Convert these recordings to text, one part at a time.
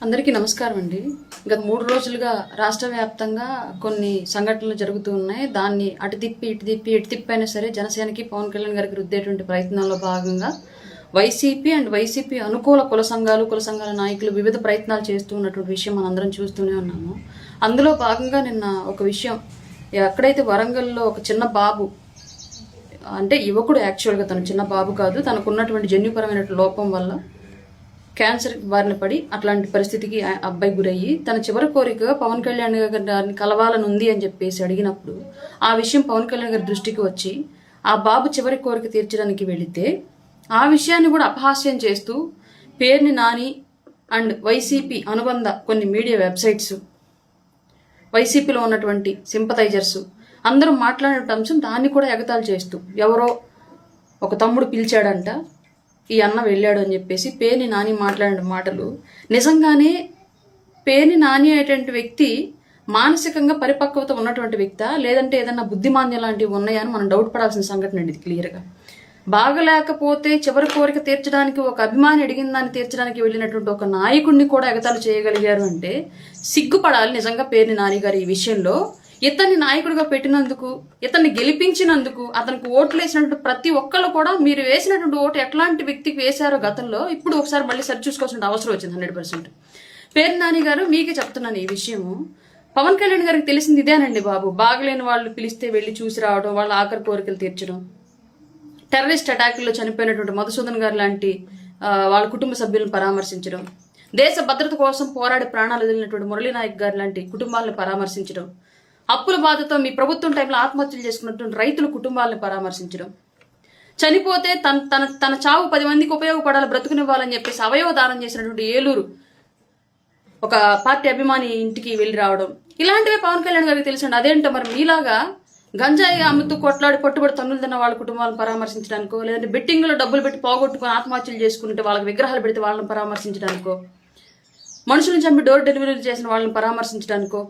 అందరికీ నమస్కారం అండి. గత 3 రోజులుగా రాష్ట్ర వ్యాప్తంగా కొన్ని సంఘటనలు జరుగుతూ ఉన్నాయి. దాన్ని అటు తిప్పి ఇటు తిప్పి అయినా సరే జనసేనకి పవన్ కళ్యాణ్ గారికి రుద్దేటువంటి ప్రయత్నాల్లో భాగంగా వైసీపీ అనుకూల కుల సంఘాల నాయకులు వివిధ ప్రయత్నాలు చేస్తూ ఉన్నటువంటి విషయం మనందరం చూస్తూనే ఉన్నాము. అందులో భాగంగా నిన్న ఒక విషయం, ఎక్కడైతే వరంగల్లో ఒక చిన్న బాబు, అంటే యువకుడు, యాక్చువల్గా తను చిన్న బాబు కాదు, తనకున్నటువంటి జన్యుపరమైన లోపం వల్ల క్యాన్సర్ బారిన పడి అట్లాంటి పరిస్థితికి అబ్బాయి గురయ్యి తన చివరి కోరికగా పవన్ కళ్యాణ్ గారిని కలవాలని ఉంది అని చెప్పేసి అడిగినప్పుడు ఆ విషయం పవన్ కళ్యాణ్ గారి దృష్టికి వచ్చి ఆ బాబు చివరి కోరిక తీర్చడానికి వెళితే ఆ విషయాన్ని కూడా అపహాస్యం చేస్తూ పేర్ని నాని అండ్ వైసీపీ అనుబంధ కొన్ని మీడియా వెబ్సైట్స్, వైసీపీలో ఉన్నటువంటి సింపథైజర్స్ అందరూ మాట్లాడిన అంశం దాన్ని కూడా ఎగతాళి చేస్తూ, ఎవరో ఒక తమ్ముడు పిలిచాడంట, ఈ అన్న వెళ్ళాడు అని చెప్పేసి పేర్ని నాని మాట్లాడిన మాటలు నిజంగానే పేర్ని నాని అనేటువంటి వ్యక్తి మానసికంగా పరిపక్వత ఉన్నటువంటి వ్యక్తా, లేదంటే ఏదన్నా బుద్ధిమాంద్యం లాంటివి ఉన్నాయా అని మనం డౌట్ పడాల్సిన సంఘటన అండి ఇది. క్లియర్గా బాగలేకపోతే చివరి కోరిక తీర్చడానికి, ఒక అభిమాని అడిగిన దాన్ని తీర్చడానికి వెళ్ళినటువంటి ఒక నాయకుడిని కూడా ఎగతాళి చేయగలిగారు అంటే సిగ్గుపడాలి నిజంగా పేర్ని నాని గారు ఈ విషయంలో. ఇతన్ని నాయకుడిగా పెట్టినందుకు, ఇతన్ని గెలిపించినందుకు, అతనికి ఓట్లు వేసినటువంటి ప్రతి ఒక్కళ్ళు కూడా మీరు వేసినటువంటి ఓటు ఎట్లాంటి వ్యక్తికి వేశారో గతంలో ఇప్పుడు ఒకసారి మళ్ళీ సరి చూసుకోవాల్సిన అవసరం వచ్చింది 100%. పేర్ని నాని గారు మీకే చెప్తున్నాను ఈ విషయము. పవన్ కళ్యాణ్ గారికి తెలిసింది ఇదేనండి బాబు, బాగలేని వాళ్ళు పిలిస్తే వెళ్ళి చూసి రావడం, వాళ్ళ ఆఖరి కోరికలు తీర్చడం, టెర్రరిస్ట్ అటాకుల్లో చనిపోయినటువంటి మధుసూదన్ గారు లాంటి వాళ్ళ కుటుంబ సభ్యులను పరామర్శించడం, దేశ భద్రత కోసం పోరాడి ప్రాణాలు వదిలినటువంటి మురళీ నాయక్ గారు లాంటి కుటుంబాలను పరామర్శించడం, అప్పుల బాధతో మీ ప్రభుత్వం టైంలో ఆత్మహత్యలు చేసుకున్నటువంటి రైతుల కుటుంబాలను పరామర్శించడం, చనిపోతే తన చావు 10 మందికి ఉపయోగపడాలి, బ్రతుకునివ్వాలని చెప్పేసి అవయవ దానం చేసినటువంటి ఏలూరు ఒక పార్టీ అభిమాని ఇంటికి వెళ్ళి రావడం, ఇలాంటివే పవన్ కళ్యాణ్ గారికి తెలిసండి. అదేంటో మరి మీలాగా గంజాయి అమ్ముతూ కొట్లాడి పట్టుబడి తన్నులు తిన్న వాళ్ళ కుటుంబాలను పరామర్శించడానికో, లేదంటే బెట్టింగ్లో డబ్బులు పెట్టి పోగొట్టుకుని ఆత్మహత్యలు చేసుకుంటే వాళ్ళకి విగ్రహాలు పెడితే వాళ్ళని పరామర్శించడానికో, మనుషులను చంపి డోర్ డెలివరీలు చేసిన వాళ్ళని పరామర్శించడానికో,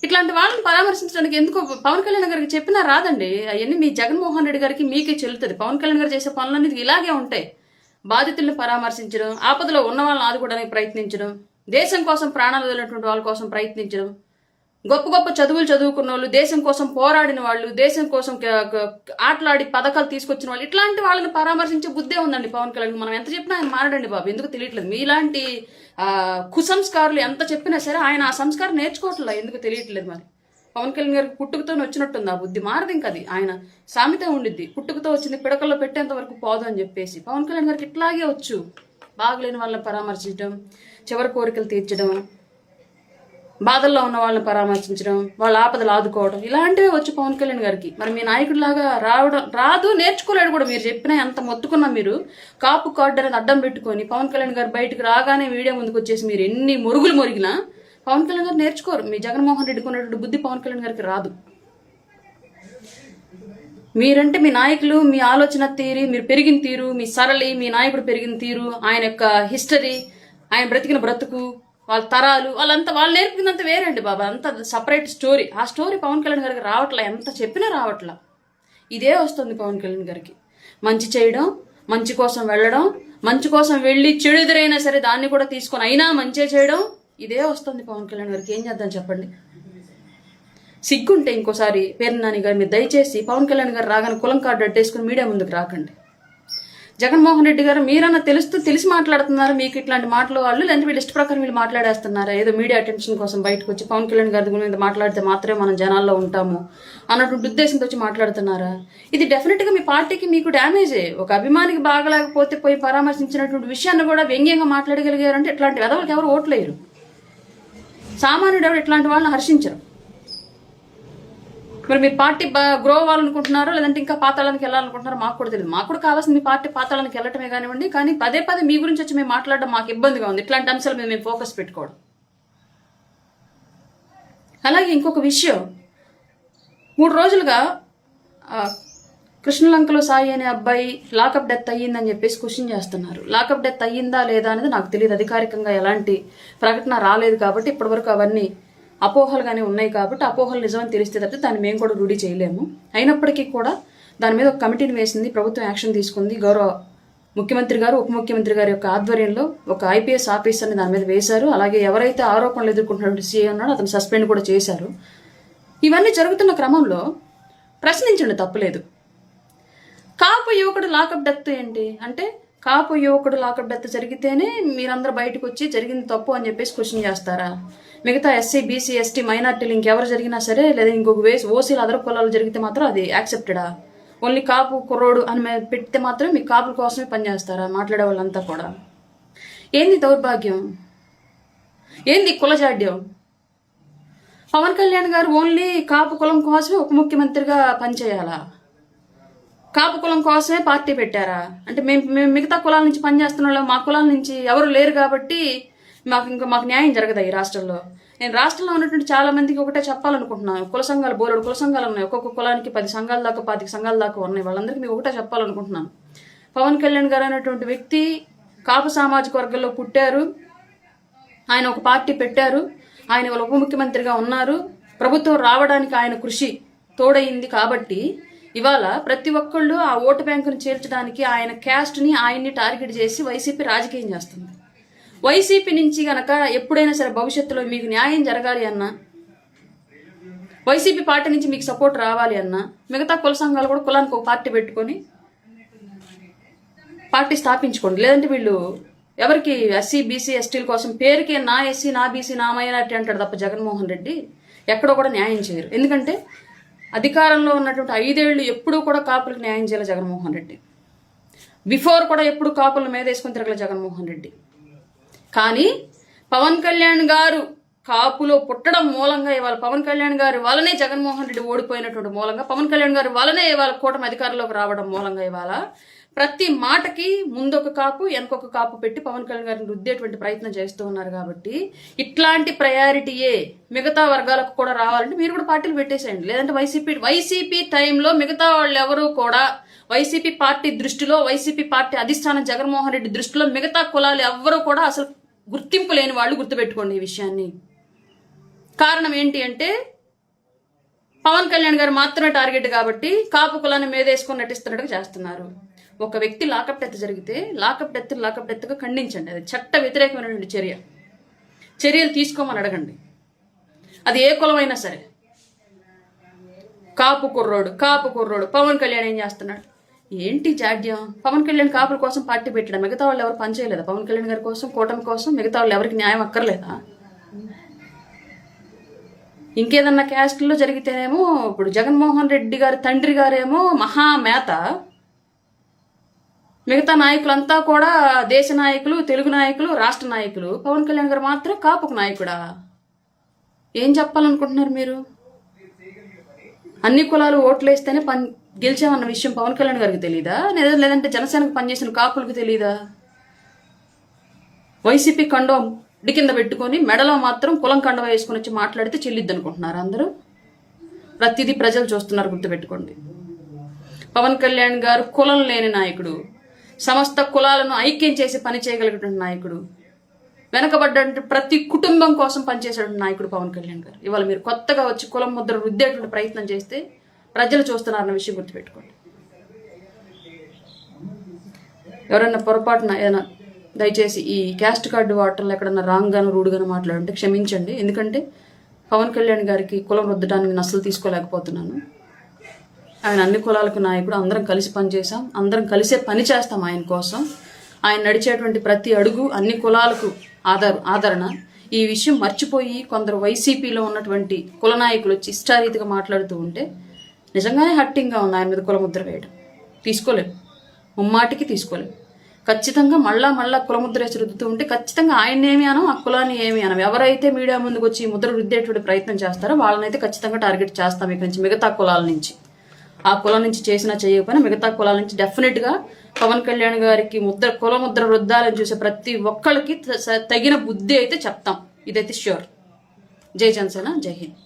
ఇట్లాంటి వాళ్ళని పరామర్శించడానికి ఎందుకో పవన్ కళ్యాణ్ గారికి చెప్పినా రాదండి. అవన్నీ మీ జగన్మోహన్ రెడ్డి గారికి మీకే చెల్లుతుంది. పవన్ కళ్యాణ్ గారు చేసే పనులన్నీ ఇలాగే ఉంటాయి. బాధితుల్ని పరామర్శించడం, ఆపదలో ఉన్న వాళ్ళని ఆదుకోవడానికి ప్రయత్నించడం, దేశం కోసం ప్రాణాలు వదిలినటువంటి వాళ్ళ కోసం ప్రయత్నించడం, గొప్ప చదువులు చదువుకున్న వాళ్ళు, దేశం కోసం పోరాడిన వాళ్ళు, దేశం కోసం ఆటలాడి పథకాలు తీసుకొచ్చిన వాళ్ళు, ఇట్లాంటి వాళ్ళని పరామర్శించే బుద్ధే ఉందండి పవన్ కళ్యాణ్. మనం ఎంత చెప్పినా ఆయన మారడండి బాబు, ఎందుకు తెలియట్లేదు. మీలాంటి కుసంస్కారులు ఎంత చెప్పినా సరే ఆయన ఆ సంస్కారం నేర్చుకోవట్లేదు, ఎందుకు తెలియట్లేదు. మరి పవన్ కళ్యాణ్ గారికి పుట్టుకతో వచ్చినట్టుంది ఆ బుద్ధి, మారదు ఇంక అది. ఆయన సామెత ఉండిద్ది, పుట్టుకతో వచ్చింది పిడకల్లో పెట్టేంత వరకు పోదు అని చెప్పేసి. పవన్ కళ్యాణ్ గారికి ఇట్లాగే వచ్చు, బాగలేని వాళ్ళని పరామర్శించడం, చివరి కోరికలు తీర్చడం, బాధల్లో ఉన్న వాళ్ళని పరామర్శించడం, వాళ్ళ ఆపదలు ఆదుకోవడం, ఇలాంటివే వచ్చు పవన్ కళ్యాణ్ గారికి. మరి మీ నాయకుడిలాగా రాదు, నేర్చుకోలేడు కూడా. మీరు చెప్పినా ఎంత మొత్తుకున్నా మీరు కాపు కార్డు అనేది అడ్డం పెట్టుకొని పవన్ కళ్యాణ్ గారు బయటకు రాగానే మీడియా ముందుకు వచ్చేసి మీరు ఎన్ని మురుగులు మొరిగినా పవన్ కళ్యాణ్ గారు నేర్చుకోరు. మీ జగన్మోహన్ రెడ్డికి ఉన్నటువంటి బుద్ధి పవన్ కళ్యాణ్ గారికి రాదు. మీరంటే మీ నాయకులు, మీ ఆలోచన తీరు, మీరు పెరిగిన తీరు, మీ సరళి, మీ నాయకుడు పెరిగిన తీరు, ఆయన యొక్క హిస్టరీ, ఆయన బ్రతికిన బ్రతుకు, వాళ్ళ తరాలు, వాళ్ళంతా వాళ్ళు నేర్పిందంతా వేరండి బాబా, అంతా సపరేట్ స్టోరీ. ఆ స్టోరీ పవన్ కళ్యాణ్ గారికి రావట్లా, ఎంత చెప్పినా రావట్లా. ఇదే వస్తుంది పవన్ కళ్యాణ్ గారికి. మంచి చేయడం, మంచి కోసం వెళ్ళడం, మంచి కోసం వెళ్ళి చెడు ఎదురైనా సరే దాన్ని కూడా తీసుకొని అయినా మంచి చేయడం, ఇదే వస్తుంది పవన్ కళ్యాణ్ గారికి. ఏం చేద్దాం చెప్పండి. సిగ్గుంటే ఇంకోసారి పేర్ని నాని గారు మీరు దయచేసి పవన్ కళ్యాణ్ గారు రాగానే కులం కార్డు అడ్డేసుకుని మీడియా ముందుకు రాకండి. జగన్మోహన్ రెడ్డి గారు మీరన్నా తెలిసి మాట్లాడుతున్నారు, మీకు ఇట్లాంటి మాటలు వాళ్ళు, లేదంటే వీళ్ళు ఇష్ట ప్రకారం వీళ్ళు మాట్లాడేస్తున్నారా, ఏదో మీడియా అటెన్షన్ కోసం బయటకు వచ్చి పవన్ కళ్యాణ్ గారి మీద మాట్లాడితే మాత్రమే మనం జనాల్లో ఉంటాము అన్నటువంటి ఉద్దేశంతో వచ్చి మాట్లాడుతున్నారా? ఇది డెఫినెట్గా మీ పార్టీకి మీకు డ్యామేజే. ఒక అభిమానికి బాగలేకపోతే పోయి పరామర్శించినటువంటి విషయాన్ని కూడా వ్యంగ్యంగా మాట్లాడగలిగారంటే ఇట్లాంటి వెధవలకు ఎవరు ఓట్లేరు. సామాన్యుడు ఎవరు ఇట్లాంటి వాళ్ళని హర్షించరు. మరి మీ పార్టీ గ్రో అవ్వాలనుకుంటున్నారో, లేదంటే ఇంకా పాతాళానికి వెళ్ళాలనుకుంటున్నారో మాకు కూడా తెలియదు. మాకు కూడా కావాల్సింది మీ పార్టీ పాతాళానికి వెళ్ళటమే కానివ్వండి, కానీ పదే మీ గురించి వచ్చి మేము మాట్లాడడం మాకు ఇబ్బందిగా ఉంది. ఇట్లాంటి అంశాల మీద మేము ఫోకస్ పెట్టుకోవడం. అలాగే ఇంకొక విషయం, 3 రోజులుగా కృష్ణలంకలో సాయి అనే అబ్బాయి లాకప్ డెత్ అయ్యిందని చెప్పేసి క్వశ్చన్ చేస్తున్నారు. లాకప్ డెత్ అయ్యిందా లేదా అనేది నాకు తెలియదు, అధికారికంగా ఎలాంటి ప్రకటన రాలేదు కాబట్టి ఇప్పటివరకు అవన్నీ అపోహలుగానే ఉన్నాయి. కాబట్టి అపోహలు నిజమని తెలిస్తే తప్పితే దాన్ని మేము కూడా రూఢి చేయలేము. అయినప్పటికీ కూడా దాని మీద ఒక కమిటీని వేసింది ప్రభుత్వం, యాక్షన్ తీసుకుంది. గౌరవ ముఖ్యమంత్రి గారు ఉప ముఖ్యమంత్రి గారి యొక్క ఆధ్వర్యంలో ఒక ఐపీఎస్ ఆఫీసర్ని దాని మీద వేశారు. అలాగే ఎవరైతే ఆరోపణలు ఎదుర్కొంటున్నటువంటి సీఏ ఉన్నాడో అతను సస్పెండ్ కూడా చేశారు. ఇవన్నీ జరుగుతున్న క్రమంలో ప్రశ్నించండి, తప్పులేదు. కాపు యువకుడు లాకప్ డెత్ ఏంటి అంటే, కాపు యువకుడు లాకప్ డెత్ జరిగితేనే మీరందరూ బయటకు వచ్చి జరిగింది తప్పు అని చెప్పేసి క్వశ్చన్ చేస్తారా? మిగతా ఎస్సీ బీసీ ఎస్టీ మైనార్టీలు ఇంకెవరు జరిగినా సరే, లేదా ఇంకొక ఓసీలు అదర్ కులాలు జరిగితే మాత్రం అది యాక్సెప్టెడా? ఓన్లీ కాపు కుర్రోడు అని పెడితే మాత్రం మీ కాపుల కోసమే పనిచేస్తారా మాట్లాడే వాళ్ళంతా కూడా? ఏంది దౌర్భాగ్యం, ఏంది కులజాడ్యం? పవన్ కళ్యాణ్ గారు ఓన్లీ కాపు కులం కోసమే ఉప ముఖ్యమంత్రిగా పనిచేయాలా? కాపు కులం కోసమే పార్టీ పెట్టారా? అంటే మేము మిగతా కులాల నుంచి పనిచేస్తున్న వాళ్ళు, మా కులాల నుంచి ఎవరు లేరు కాబట్టి మాకు న్యాయం జరగదా ఈ రాష్ట్రంలో? నేను రాష్ట్రంలో ఉన్నటువంటి చాలా మందికి ఒకటే చెప్పాలనుకుంటున్నాను. కుల సంఘాలు, బోలెడు కుల సంఘాలు ఉన్నాయి. ఒక్కొక్క కులానికి 10 సంఘాల దాకా 25 సంఘాల దాకా ఉన్నాయి. వాళ్ళందరికీ మీకు ఒకటే చెప్పాలనుకుంటున్నాను. పవన్ కళ్యాణ్ గారు అనేటువంటి వ్యక్తి కాపు సామాజిక వర్గంలో పుట్టారు. ఆయన ఒక పార్టీ పెట్టారు. ఆయన వాళ్ళ ఉప ముఖ్యమంత్రిగా ఉన్నారు. ప్రభుత్వం రావడానికి ఆయన కృషి తోడైంది కాబట్టి ఇవాళ ప్రతి ఒక్కళ్ళు ఆ ఓటు బ్యాంకును చేర్చడానికి ఆయన క్యాస్ట్ని, ఆయన్ని టార్గెట్ చేసి వైసీపీ రాజకీయం చేస్తుంది. వైసీపీ నుంచి గనక ఎప్పుడైనా సరే భవిష్యత్తులో మీకు న్యాయం జరగాలి అన్నా, వైసీపీ పార్టీ నుంచి మీకు సపోర్ట్ రావాలి అన్నా, మిగతా కుల సంఘాలు కూడా కులానికి ఒక పార్టీ పెట్టుకొని పార్టీ స్థాపించుకోండి. లేదంటే వీళ్ళు ఎవరికి ఎస్సీ బీసీ ఎస్టీల కోసం పేరుకే నా ఎస్సీ నా బీసీ నా మైనార్టీ అంటాడు తప్ప జగన్మోహన్ రెడ్డి ఎక్కడో కూడా న్యాయం చేయరు. ఎందుకంటే అధికారంలో ఉన్నటువంటి 5 ఏళ్ళు ఎప్పుడూ కూడా కాపులకు న్యాయం చేయాలి జగన్మోహన్ రెడ్డి. బిఫోర్ కూడా ఎప్పుడు కాపులను మీద వేసుకొని తిరగల జగన్మోహన్ రెడ్డి. కానీ పవన్ కళ్యాణ్ గారు కాపులో పుట్టడం మూలంగా ఇవాళ పవన్ కళ్యాణ్ గారి వల్లనే జగన్మోహన్ రెడ్డి ఓడిపోయినటువంటి మూలంగా, పవన్ కళ్యాణ్ గారి వల్లనే ఇవాళ కూటమి అధికారంలోకి రావడం మూలంగా ఇవాళ ప్రతి మాటకి ముందొక కాపు వెనకొక కాపు పెట్టి పవన్ కళ్యాణ్ గారిని రుద్దేటువంటి ప్రయత్నం చేస్తూ ఉన్నారు. కాబట్టి ఇట్లాంటి ప్రయారిటీయే మిగతా వర్గాలకు కూడా రావాలంటే మీరు కూడా పార్టీలు పెట్టేసేయండి. లేదంటే వైసీపీ టైంలో మిగతా వాళ్ళు ఎవరు కూడా వైసీపీ పార్టీ దృష్టిలో, వైసీపీ పార్టీ అధిష్టానం జగన్మోహన్ రెడ్డి దృష్టిలో మిగతా కులాలు ఎవ్వరూ కూడా అసలు గుర్తింపు లేని వాళ్ళు. గుర్తుపెట్టుకోండి ఈ విషయాన్ని. కారణం ఏంటి అంటే పవన్ కళ్యాణ్ గారు మాత్రమే టార్గెట్ కాబట్టి కాపు కులాన్ని మీదేసుకొని నటిస్తున్నట్టుగా చేస్తున్నారు. ఒక వ్యక్తి లాకప్ డెత్ జరిగితే లాకప్ డెత్గా ఖండించండి. అది చట్ట వ్యతిరేకమైనటువంటి చర్యలు తీసుకోమని అడగండి. అది ఏ కులమైనా సరే. కాపు కుర్రోడు పవన్ కళ్యాణ్ ఏం చేస్తున్నాడు? ఏంటి జాడ్యం? పవన్ కళ్యాణ్ కాపుల కోసం పార్టీ పెట్టాడు. మిగతా వాళ్ళు ఎవరు పనిచేయలేదా? పవన్ కళ్యాణ్ గారి కోసం, కూటమి కోసం మిగతా వాళ్ళు ఎవరికి న్యాయం అక్కర్లేదా? ఇంకేదన్నా క్యాస్ట్లో జరిగితేనేమో ఇప్పుడు జగన్మోహన్ రెడ్డి గారి తండ్రి గారేమో మహామేత, మిగతా నాయకులంతా కూడా దేశ నాయకులు, తెలుగు నాయకులు, రాష్ట్ర నాయకులు. పవన్ కళ్యాణ్ గారు మాత్రం కాపుకు నాయకుడా? ఏం చెప్పాలనుకుంటున్నారు మీరు? అన్ని కులాలు ఓట్లేస్తేనే గెలిచామన్న విషయం పవన్ కళ్యాణ్ గారికి తెలీదా? లేదంటే జనసేనకు పనిచేసిన కాపులకు తెలీదా? వైసీపీ కండం డి కింద పెట్టుకొని మెడలో మాత్రం కులం కండ వేసుకుని వచ్చి మాట్లాడితే చెల్లిద్ది అనుకుంటున్నారు అందరూ. ప్రతిదీ ప్రజలు చూస్తున్నారు, గుర్తుపెట్టుకోండి. పవన్ కళ్యాణ్ గారు కులం లేని నాయకుడు, సమస్త కులాలను ఐక్యం చేసి పని చేయగలిగినటువంటి నాయకుడు, వెనకబడ్డ ప్రతి కుటుంబం కోసం పనిచేసేటువంటి నాయకుడు పవన్ కళ్యాణ్ గారు. ఇవాళ మీరు కొత్తగా వచ్చి కులం ముద్ర రుద్దేటువంటి ప్రయత్నం చేస్తే ప్రజలు చూస్తున్నారన్న విషయం గుర్తుపెట్టుకోండి. ఎవరైనా పొరపాటున ఏదైనా దయచేసి ఈ క్యాస్ట్ కార్డు వాటర్లో ఎక్కడన్నా రాంగ్గాను రూడ్గాను మాట్లాడుంటే క్షమించండి. ఎందుకంటే పవన్ కళ్యాణ్ గారికి కులం రుద్దడానికి నేను అస్సలు తీసుకోలేకపోతున్నాను. ఆయన అన్ని కులాలకు నాయకుడు. అందరం కలిసి పనిచేసాం, అందరం కలిసే పని చేస్తాం ఆయన కోసం. ఆయన నడిచేటువంటి ప్రతి అడుగు అన్ని కులాలకు ఆదరణ. ఈ విషయం మర్చిపోయి కొందరు వైసీపీలో ఉన్నటువంటి కుల నాయకులు వచ్చి ఇష్టారీతిగా మాట్లాడుతూ ఉంటే నిజంగానే హట్టింగ్గా ఉంది ఆయన మీద కులముద్ర వేయడం. తీసుకోలేము, ముమ్మాటికి తీసుకోలేము. ఖచ్చితంగా మళ్ళా కులముద్ర వేసి రుద్దుతూ ఉంటే ఖచ్చితంగా ఆయన ఏమి అనం, ఆ కులాన్ని ఏమి అనం. ఎవరైతే మీడియా ముందుకు వచ్చి ఈ ముద్ర రుద్దేటువంటి ప్రయత్నం చేస్తారో వాళ్ళనైతే ఖచ్చితంగా టార్గెట్ చేస్తాం. ఇక్కడి నుంచి మిగతా కులాల నుంచి, ఆ కులం నుంచి చేసినా చేయకపోయినా మిగతా కులాల నుంచి డెఫినెట్గా పవన్ కళ్యాణ్ గారికి కులముద్ర రుద్దాలని చూసే ప్రతి ఒక్కరికి తగిన బుద్ధి అయితే చెప్తాం. ఇదైతే ష్యూర్. జై జనసేన, జై హింద్.